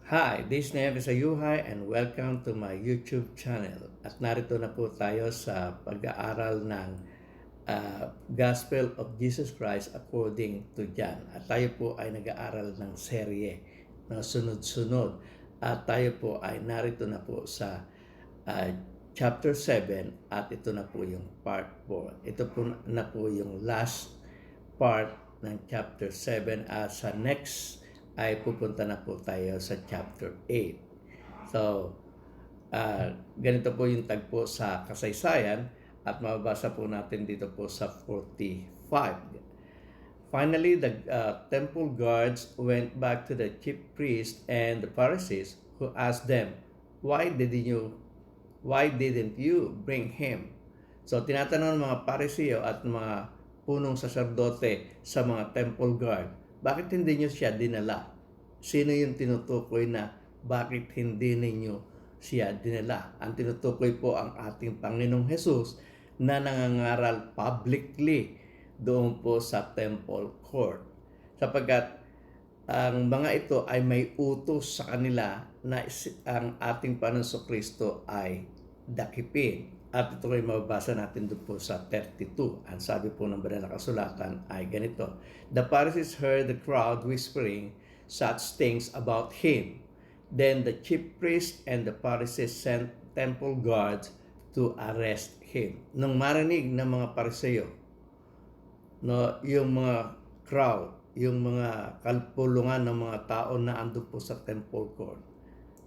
Hi, this is Neve Sayuhay and welcome to my YouTube channel. At narito na po tayo sa pag-aaral ng Gospel of Jesus Christ according to John. At tayo po ay nag-aaral ng serye na sunod-sunod. At tayo po ay narito na po sa chapter 7 at ito na po yung part 4. Ito po na po yung last part ng chapter 7 at sa next ay pupunta na po tayo sa chapter 8. So, ganito po yung tagpo sa kasaysayan at mababasa po natin dito po sa 45. Finally, the temple guards went back to the chief priests and the Pharisees who asked them, why didn't you bring him? So, tinatanong ng mga Pariseo at mga punong saserdote sa mga temple guard, bakit hindi nyo siya dinala? Sino yung tinutukoy na bakit hindi ninyo siya dinala? Ang tinutukoy po ang ating Panginoong Jesus na nangangaral publicly doon po sa temple court. Sapagkat ang mga ito ay may utos sa kanila na ang ating Panginoong Kristo ay dakipin. At ito ay mababasa natin doon po sa 32. Ang sabi po ng banal na kasulatan ay ganito. The Pharisees heard the crowd whispering such things about him. Then the chief priest and the Pharisees sent temple guards to arrest him. Nung marinig ng mga Pariseo, no, yung mga crowd, yung mga kalpulungan ng mga tao na andun po sa temple court,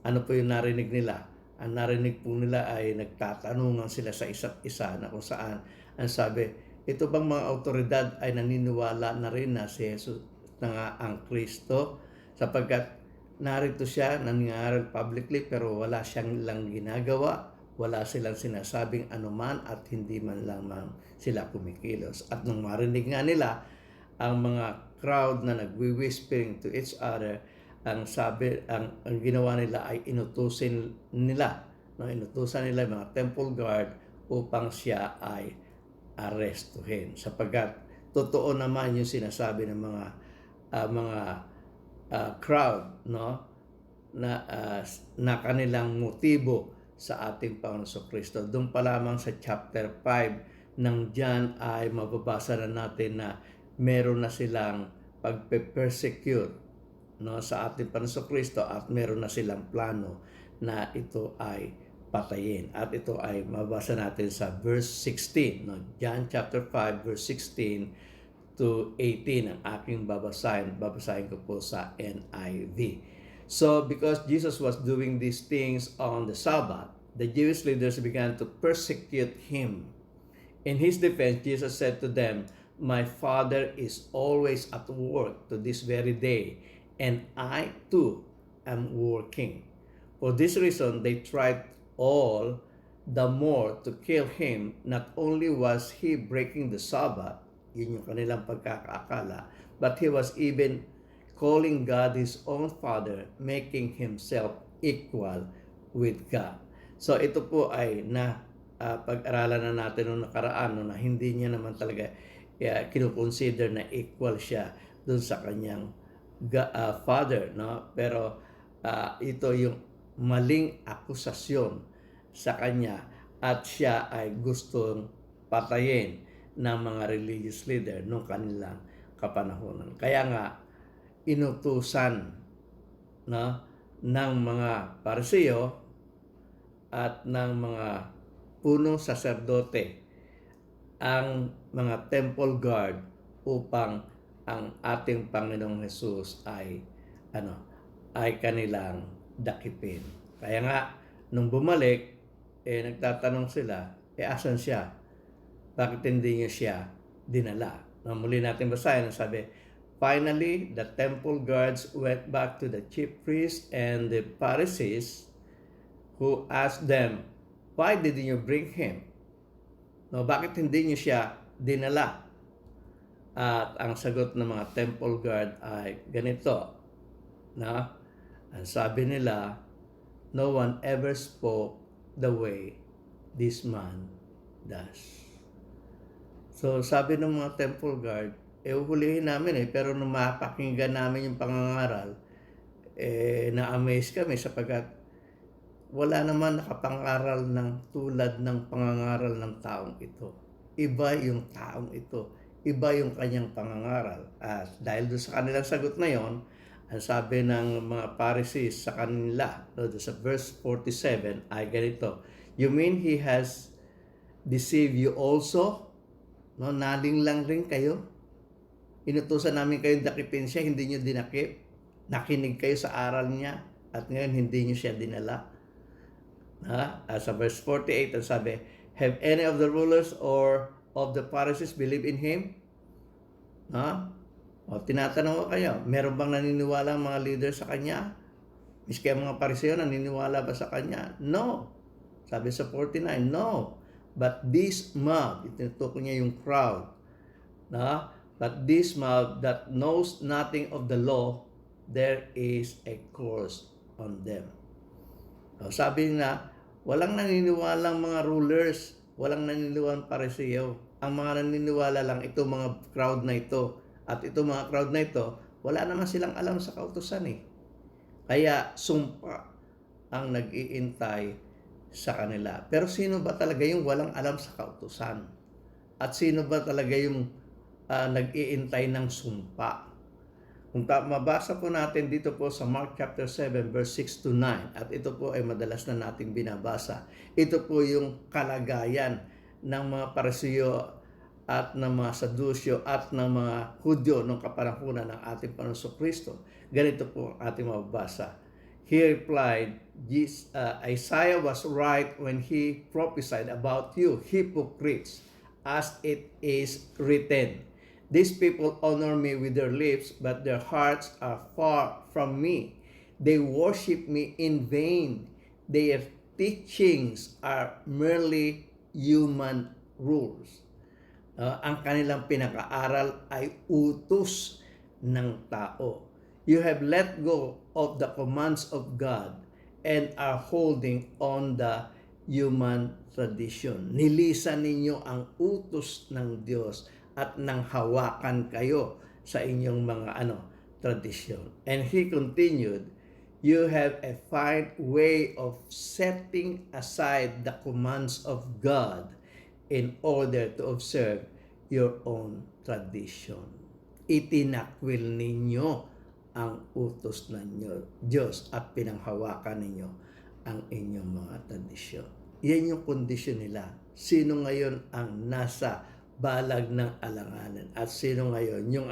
ano po yung narinig nila? Ang narinig po nila ay nagtatanungan sila sa isa't isa na kung saan ang sabi, ito bang mga autoridad ay naniniwala na rin na si Jesus na nga ang Kristo, sapagkat narito siya nangangaral publicly pero wala siyang lang ginagawa, wala silang sinasabing anuman at hindi man lamang sila kumikilos. At nung marinig nga nila ang mga crowd na nagwi-whispering to each other, ang ginawa nila ay inutusan nila yung mga temple guard upang siya ay arestuhin, sapagkat totoo naman yung sinasabi ng mga crowd, no, na kanilang motibo sa ating Panginoon Kristo. Doon pa lamang sa chapter 5 ng John ay mababasa na natin na meron na silang pagpe-persecute, no, sa ating Panginoon Kristo at meron na silang plano na ito ay patayin. At ito ay mabasa natin sa verse 16, no? John chapter 5 verse 16 to 18 ang aking babasahin ko po sa NIV. So because Jesus was doing these things on the Sabbath, the Jewish leaders began to persecute him. In his defense, Jesus said to them, my Father is always at work to this very day, and I too am working. For this reason, they tried all the more to kill him. Not only was he breaking the Sabbath, yun yung kanilang pagkakaakala, but he was even calling God his own Father, making himself equal with God. So ito po ay pag-aralan na natin noong nakaraan, na hindi niya naman talaga kinukonsider na equal siya dun sa kanyang father, no? Pero ito yung maling akusasyon sa kanya at siya ay gustong patayin ng mga religious leader nung kanilang kapanahonan. Kaya nga inutusan, no, ng mga Pariseo at ng mga punong saserdote ang mga temple guard upang ang ating Panginoong Jesus ay kanilang dakipin. Kaya nga nung bumalik, nagtatanong sila, asan siya? Bakit hindi niya siya dinala? Muli natin basahin, sabi, finally, the temple guards went back to the chief priests and the Pharisees who asked them, why didn't you bring him? No, bakit hindi niyo siya dinala? At ang sagot ng mga temple guard ay ganito, na ang sabi nila, no one ever spoke the way this man does. So sabi ng mga temple guard, uhulihin namin pero nung mapakinggan namin yung pangangaral, na-amaze kami sapagkat wala naman nakapangaral ng tulad ng pangangaral ng taong ito. Iba yung taong ito. Iba yung kanyang pangangaral. At dahil doon sa kanilang sagot na yon, ang sabi ng mga Pharisees sa kanila, doon sa verse 47, ay ganito, "You mean he has deceived you also?" No, naling lang rin kayo. Inutusan namin kayong dakipin siya, hindi nyo dinakip. Nakinig kayo sa aral niya, at ngayon hindi nyo siya dinala. Sa verse 48, ang sabi, "Have any of the rulers or of the Pharisees believed in him?" O, tinatanong ko kayo, meron bang naniniwala ang mga leader sa kanya? Miski ang mga Pariseo, naniniwala ba sa kanya? No. Sabi sa 49, no. But this mob, itinutukoy niya yung crowd, but this mob that knows nothing of the law, there is a curse on them. So, sabi na, walang naniniwalang mga rulers, walang naniniwalang Pariseo. Ang mga naniniwala lang ito mga crowd na ito. At ito mga crowd na ito, wala naman silang alam sa kautusan eh. Kaya sumpa ang nag-iintay sa kanila. Pero sino ba talaga yung walang alam sa kautusan? At sino ba talaga yung nag-iintay ng sumpa? Kung mabasa po natin dito po sa Mark chapter 7 verse 6 to 9, at ito po ay madalas na nating binabasa. Ito po yung kalagayan ng mga Pariseo at ng mga Sadusyo at ng mga Hudyo nung kapanahunan ng ating Panginoon Kristo. Ganito po ang ating mababasa. He replied, Isaiah was right when he prophesied about you, hypocrites, as it is written. These people honor me with their lips, but their hearts are far from me. They worship me in vain. Their teachings are merely human rules. Ang kanilang pinakaaral ay utos ng tao. You have let go of the commands of God and are holding on the human tradition. Nilisan ninyo ang utos ng Diyos at nang hawakan kayo sa inyong mga tradisyon. And he continued, you have a fine way of setting aside the commands of God in order to observe your own tradition. Itinakwil ninyo ang utos ng Diyos at pinanghawakan ninyo ang inyong mga tradisyon. Yan yung kondisyon nila. Sino ngayon ang nasa balag ng alanganan? At sino ngayon yung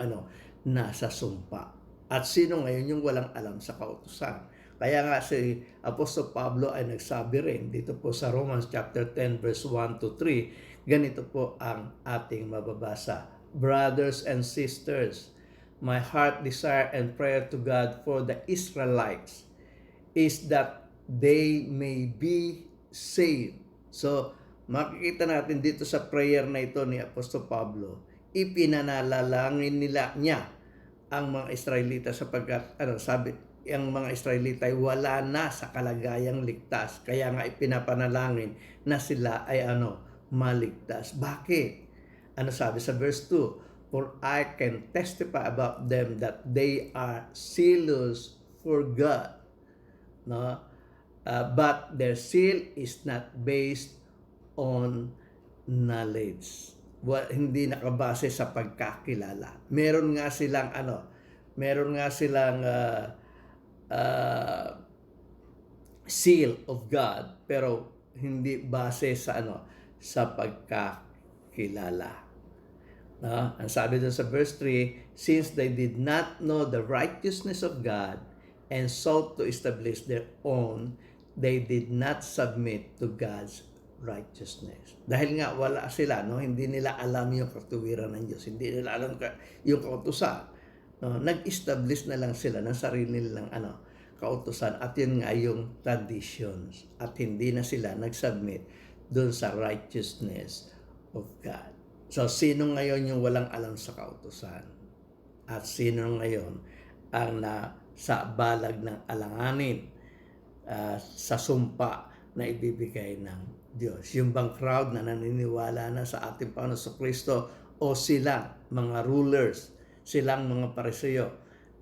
nasa sumpa? At sino ngayon yung walang alam sa kautusan? Kaya nga si Apostol Pablo ay nagsabi rin dito po sa Romans chapter 10 verse 1 to 3, ganito po ang ating mababasa. Brothers and sisters, my heart desire and prayer to God for the Israelites is that they may be saved. So, makikita natin dito sa prayer na ito ni Apostol Pablo, ipinanalalangin niya ang mga Israelita sapagkat, sabi, ang mga Israelita ay wala na sa kalagayang ligtas. Kaya nga ipinapanalangin na sila ay maligtas. Bakit? Ano sabi sa verse 2? For I can testify about them that they are zealous for God. No? But their zeal is not based on knowledge. Hindi nakabase sa pagkakilala. Meron nga silang seal of God, pero hindi base sa sa pagkakilala. Ang sabi doon sa verse 3, since they did not know the righteousness of God and sought to establish their own, they did not submit to God's righteousness. Dahil nga wala sila, hindi nila alam yung katuwiran ng Diyos, hindi nila alam yung kautusan. Nag-establish na lang sila ng sarili nilang kautusan, at yun nga yung traditions, at hindi na sila nag-submit doon sa righteousness of God. So, sino ngayon yung walang alam sa kautusan? At sino ngayon ang sa balag ng alanganin sa sumpa na ibibigay ng Diyos? Yung bang crowd na naniniwala na sa ating Panginoon Kristo, o sila mga rulers, silang mga Pariseo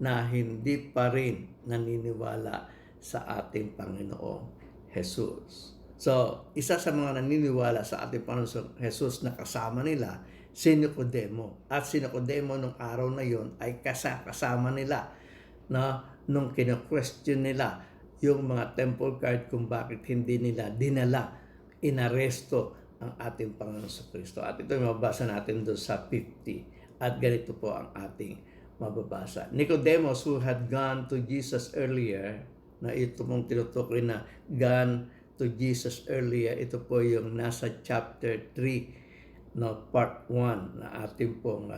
na hindi pa rin naniniwala sa ating Panginoong Jesus. So, isa sa mga naniniwala sa ating Panginoong Jesus na kasama nila, si Nicodemo. At si Nicodemo nung araw na yon ay kasama nila na nung kino-question nila yung mga temple guard kung bakit hindi nila dinala, inaresto ang ating Panginoon sa Kristo. At ito yung mababasa natin doon sa 50. At ganito po ang ating mababasa. Nicodemus, who had gone to Jesus earlier, na ito mong tinutukoy na gone to Jesus earlier, ito po yung nasa chapter 3, no, part 1 na ating pong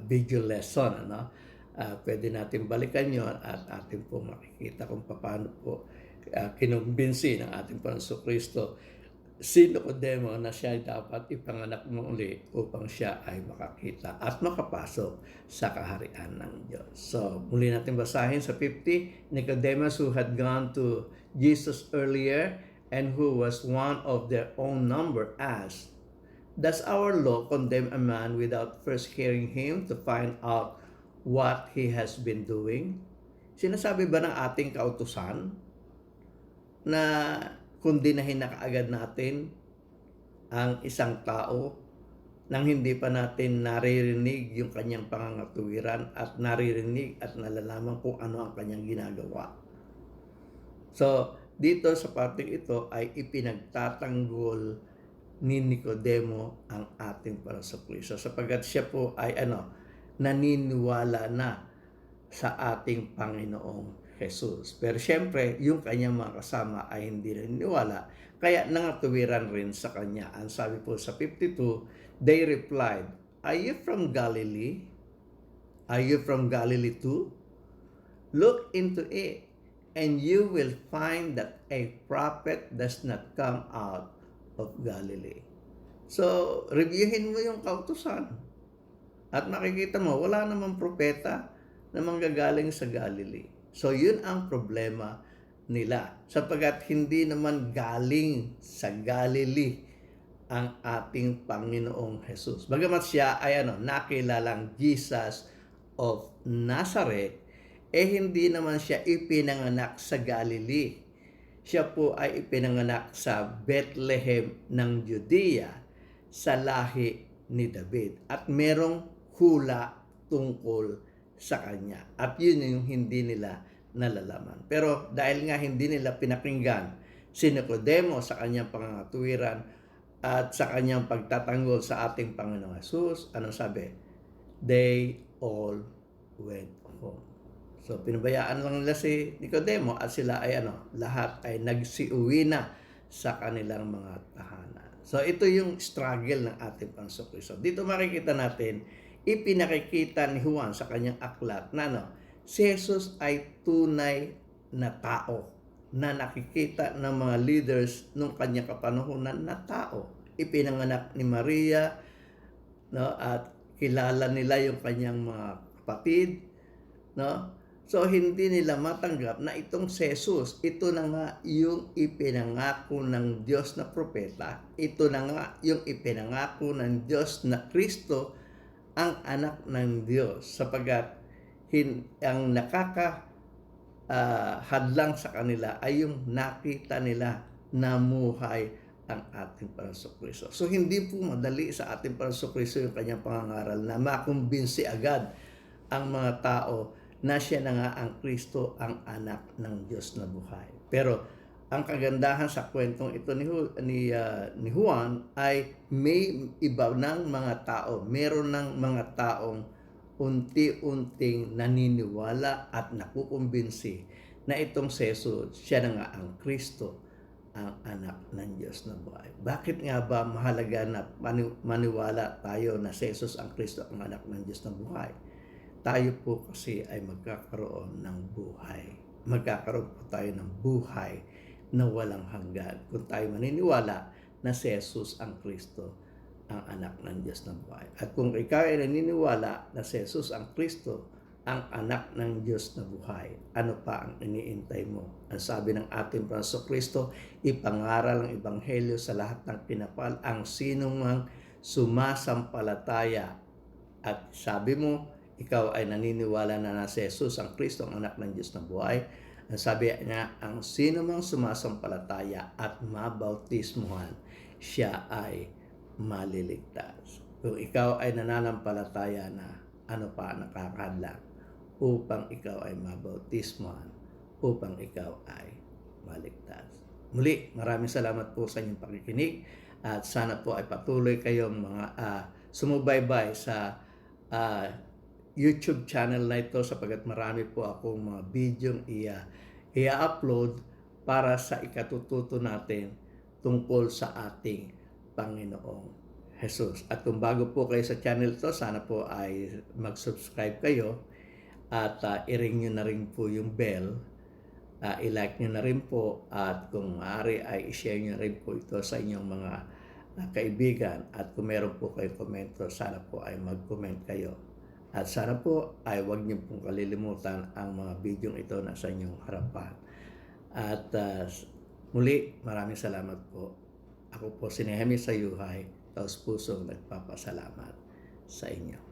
video lesson. Pwede natin balikan yon at ating pong makikita kung paano po kinumbinsi ng ating Panginoon Kristo si Nicodemo na siya dapat ipanganak muli upang siya ay makakita at makapasok sa kaharian ng Diyos. So, muli natin basahin sa 50, Nicodemus, who had gone to Jesus earlier and who was one of their own number, asked, "Does our law condemn a man without first hearing him to find out what he has been doing?" Sinasabi ba ng ating kautusan na kundinahin na kaagad natin ang isang tao nang hindi pa natin naririnig yung kanyang pangangatuwiran at naririnig at nalalaman kung ano ang kanyang ginagawa? So, dito sa parting ito ay ipinagtatanggol ni Nicodemo ang ating Panginoon Kristo sapagkat siya po ay naniniwala na sa ating Panginoong Jesus. Pero siyempre, yung kanyang mga kasama ay hindi naniniwala, kaya nangatuwiran rin sa kanya. Ang sabi po sa 52, they replied, "Are you from Galilee? Are you from Galilee too? Look into it, and you will find that a prophet does not come out of Galilee." So, reviewin mo yung kautusan. At makikita mo, wala namang propeta na manggagaling sa Galilee. So, yun ang problema nila. Sapagkat hindi naman galing sa Galilee ang ating Panginoong Jesus. Bagamat siya ay nakilalang Jesus of Nazareth, hindi naman siya ipinanganak sa Galilee. Siya po ay ipinanganak sa Bethlehem ng Judea sa lahi ni David. At merong hula tungkol sa kanya. At yun yung hindi nila nalalaman. Pero dahil nga hindi nila pinakinggan si Nicodemo sa kanyang pangangatuwiran at sa kanyang pagtatanggol sa ating Panginoong Jesus, anong sabi? They all went home. So pinabayaan lang nila si Nicodemo at sila ay lahat ay nagsiuwi na sa kanilang mga tahanan. So ito yung struggle ng ating Panginoong Kristo. Dito makikita natin, ipinakikita ni Juan sa kanyang aklat na si Jesus ay tunay na tao na nakikita ng mga leaders nung kanyang kapanahunan na tao. Ipinanganak ni Maria, at kilala nila yung kanyang mga kapatid. So hindi nila matanggap na itong si Jesus, ito na nga yung ipinangako ng Diyos na propeta, ito na nga yung ipinangako ng Diyos na Kristo, ang anak ng Diyos, sapagkat ang hadlang sa kanila ay yung nakita nila na muhay ang ating Panginoon Kristo. So hindi po madali sa ating Panginoon Kristo yung kanyang pangangaral na makumbinsi agad ang mga tao na siya na nga ang Kristo, ang anak ng Diyos na buhay. Pero ang kagandahan sa kwentong ito ni Juan ay may iba ng mga tao, meron ng mga taong unti-unting naniniwala at nakukumbinsi na itong si Jesus, siya na nga ang Kristo, ang anak ng Diyos na buhay. Bakit nga ba mahalaga na maniwala tayo na si Jesus ang Kristo, ang anak ng Diyos na buhay? Tayo po kasi ay magkakaroon ng buhay. Magkakaroon po tayo ng buhay na walang hanggan kung tayo maniniwala na si Jesus ang Kristo, ang anak ng Diyos na buhay. At kung ikaw ay naniniwala na si Jesus ang Kristo, ang anak ng Diyos na buhay, ano pa ang iniintay mo? Ang sabi ng ating Panginoon Kristo, ipangaral ang Ebanghelyo sa lahat ng pinapal, ang sinumang sumasampalataya. At sabi mo, ikaw ay naniniwala na si Jesus ang Kristo, ang anak ng Diyos na buhay, ang sabi niya, ang sino mang sumasampalataya at mabautismuhan, siya ay maliligtas. Kung ikaw ay nananampalataya na, ano pa nakakadlang upang ikaw ay mabautismuhan, upang ikaw ay maligtas. Muli, maraming salamat po sa inyong pakikinig at sana po ay patuloy kayong mga sumubaybay sa YouTube channel na ito sapagkat marami po akong mga videong i-upload para sa ikatututo natin tungkol sa ating Panginoong Jesus. At kung bago po kayo sa channel to, sana po ay mag-subscribe kayo at i-ring nyo na rin po yung bell. I-like nyo na rin po at kung maaari ay i-share nyo rin po ito sa inyong mga kaibigan at kung meron po kayong komento, sana po ay mag-comment kayo. At sana po ay huwag niyo pong kalilimutan ang mga video ito na sa inyong harapan. At muli, maraming salamat po. Ako po si Nehemie Sayuhay, taos pusong nagpapasalamat sa inyo.